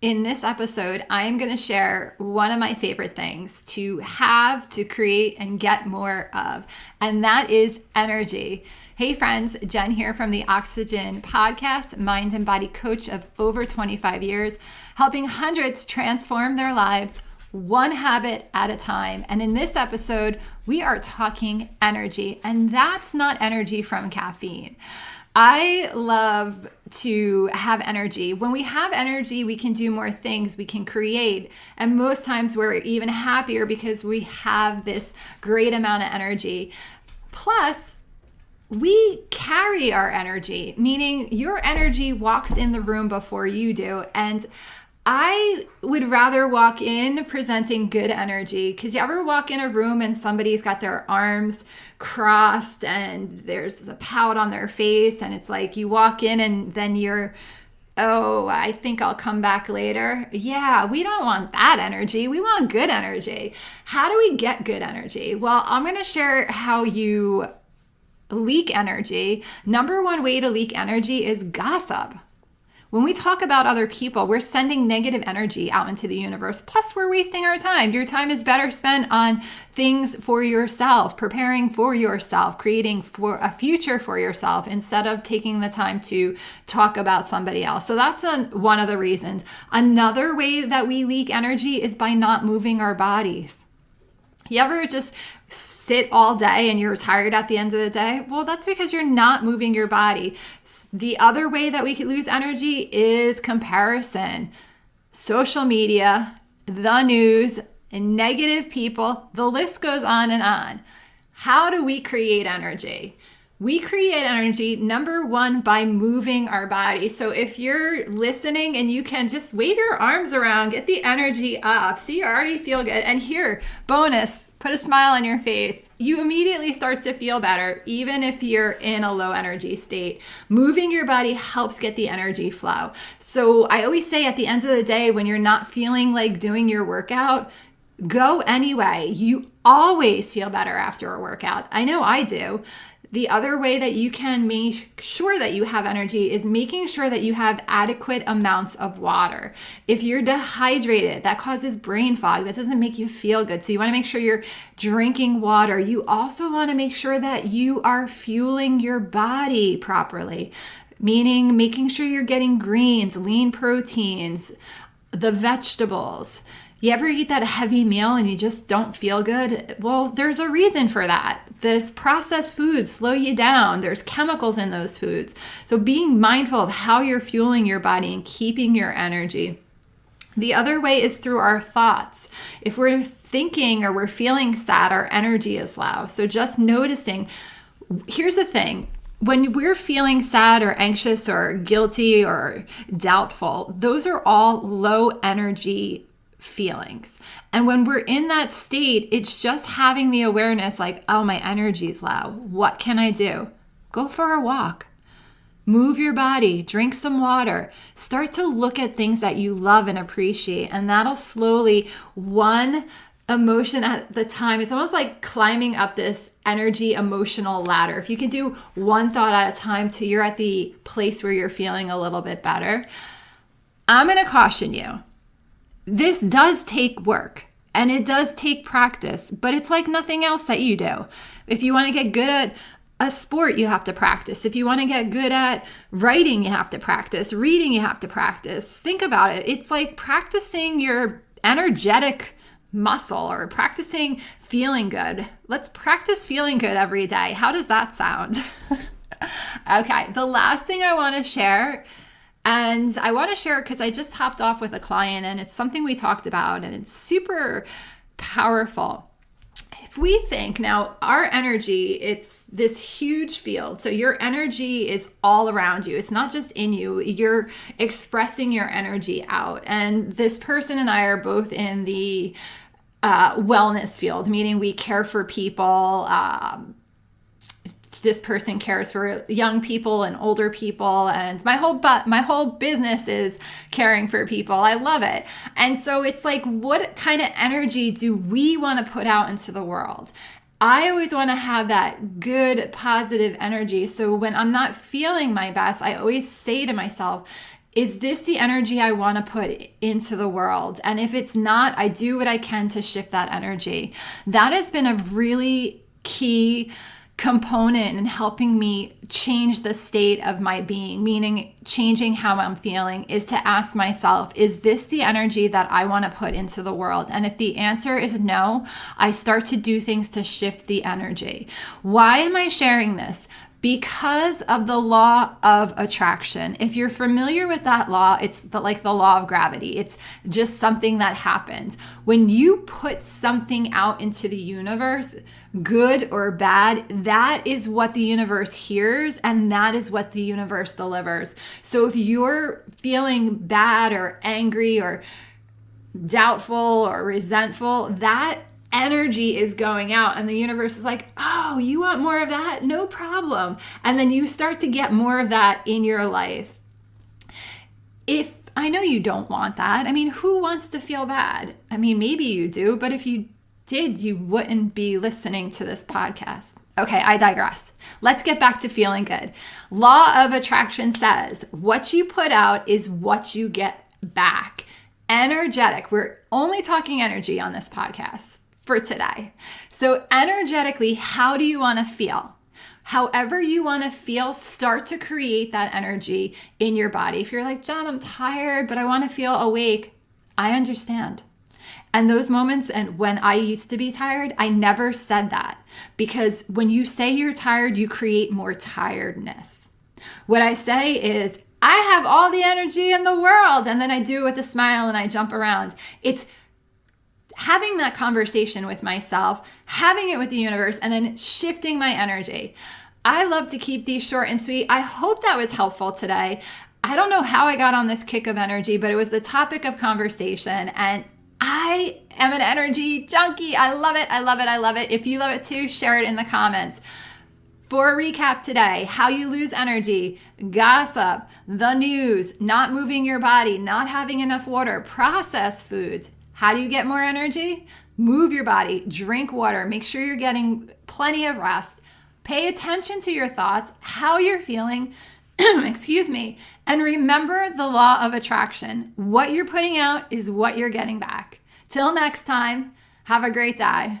In this episode, I am going to share one of my favorite things to have, to create, and get more of, and that is energy. Hey friends, Jenn here from the Oxijen Podcasts, mind and body coach of over 25 years, helping hundreds transform their lives one habit at a time. And in this episode, we are talking energy, and that's not energy from caffeine. I love to have energy. When we have energy, we can do more things, we can create, and most times we're even happier because we have this great amount of energy. Plus, we carry our energy, meaning your energy walks in the room before you do. And I would rather walk in presenting good energy, because you ever walk in a room and somebody's got their arms crossed and there's a pout on their face, and it's like you walk in and then you're, oh, I think I'll come back later. Yeah, we don't want that energy. We want good energy. How do we get good energy? Well, I'm going to share how you leak energy. Number one way to leak energy is gossip. When we talk about other people, we're sending negative energy out into the universe. Plus, we're wasting our time. Your time is better spent on things for yourself, preparing for yourself, creating for a future for yourself, instead of taking the time to talk about somebody else. So that's one of the reasons. Another way that we leak energy is by not moving our bodies. You ever just sit all day and you're tired at the end of the day? Well, that's because you're not moving your body. The other way that we could lose energy is comparison. Social media, the news, and negative people. The list goes on and on. How do we create energy? We create energy, number one, by moving our body. So if you're listening and you can just wave your arms around, get the energy up. See, you already feel good. And here, bonus, put a smile on your face. You immediately start to feel better, even if you're in a low energy state. Moving your body helps get the energy flow. So I always say at the end of the day, when you're not feeling like doing your workout, go anyway. You always feel better after a workout. I know I do. The other way that you can make sure that you have energy is making sure that you have adequate amounts of water. If you're dehydrated, that causes brain fog. That doesn't make you feel good. So you want to make sure you're drinking water. You also want to make sure that you are fueling your body properly, meaning making sure you're getting greens, lean proteins, the vegetables. You ever eat that heavy meal and you just don't feel good? Well, there's a reason for that. This processed foods slow you down. There's chemicals in those foods. So being mindful of how you're fueling your body and keeping your energy. The other way is through our thoughts. If we're thinking or we're feeling sad, our energy is low. So just noticing, here's the thing. When we're feeling sad or anxious or guilty or doubtful, those are all low energy feelings. And when we're in that state, it's just having the awareness like, oh, my energy's low. What can I do? Go for a walk. Move your body, drink some water, start to look at things that you love and appreciate. And that'll slowly, one emotion at the time, it's almost like climbing up this energy emotional ladder. If you can do one thought at a time till you're at the place where you're feeling a little bit better, I'm going to caution you. This does take work and it does take practice, but it's like nothing else that you do. If you want to get good at a sport, you have to practice. If you want to get good at writing, you have to practice. Reading, you have to practice. Think about it. It's like practicing your energetic muscle or practicing feeling good. Let's practice feeling good every day. How does that sound? Okay, the last thing I want to share, and I want to share it because I just hopped off with a client and it's something we talked about and it's super powerful. If we think now, our energy, it's this huge field. So your energy is all around you. It's not just in you. You're expressing your energy out. And this person and I are both in the wellness field, meaning we care for people. This person cares for young people and older people, and my whole business is caring for people. I love it. And so it's like, what kind of energy do we want to put out into the world? I always want to have that good, positive energy. So when I'm not feeling my best, I always say to myself, Is this the energy I want to put into the world? And if it's not, I do what I can to shift that energy. That has been a really key component in helping me change the state of my being, meaning changing how I'm feeling, is to ask myself, is this the energy that I want to put into the world? And if the answer is no, I start to do things to shift the energy. Why am I sharing this? Because of the law of attraction. If you're familiar with that law, it's like the law of gravity. It's just something that happens. When you put something out into the universe, good or bad, that is what the universe hears, and that is what the universe delivers. So if you're feeling bad or angry or doubtful or resentful, that energy is going out, and the universe is like, oh, you want more of that? No problem. And then you start to get more of that in your life. If I know you don't want that. I mean, who wants to feel bad? I mean, maybe you do, but if you did, you wouldn't be listening to this podcast. Okay, I digress. Let's get back to feeling good. Law of attraction says what you put out is what you get back. Energetic. We're only talking energy on this podcast for today. So energetically, how do you want to feel? However you want to feel, start to create that energy in your body. If you're like, John, I'm tired, but I want to feel awake, I understand. And those moments, and when I used to be tired, I never said that, because when you say you're tired, you create more tiredness. What I say is, I have all the energy in the world, and then I do it with a smile and I jump around. It's having that conversation with myself, having it with the universe, and then shifting my energy. I love to keep these short and sweet. I hope that was helpful today. I don't know how I got on this kick of energy, but it was the topic of conversation, and I am an energy junkie. I love it. I love it. I love it. If you love it too, share it in the comments. For a recap today, how you lose energy, gossip, the news, not moving your body, not having enough water, processed foods. How do you get more energy? Move your body, drink water, make sure you're getting plenty of rest. Pay attention to your thoughts, how you're feeling, excuse me, and remember the law of attraction. What you're putting out is what you're getting back. Till next time, have a great day.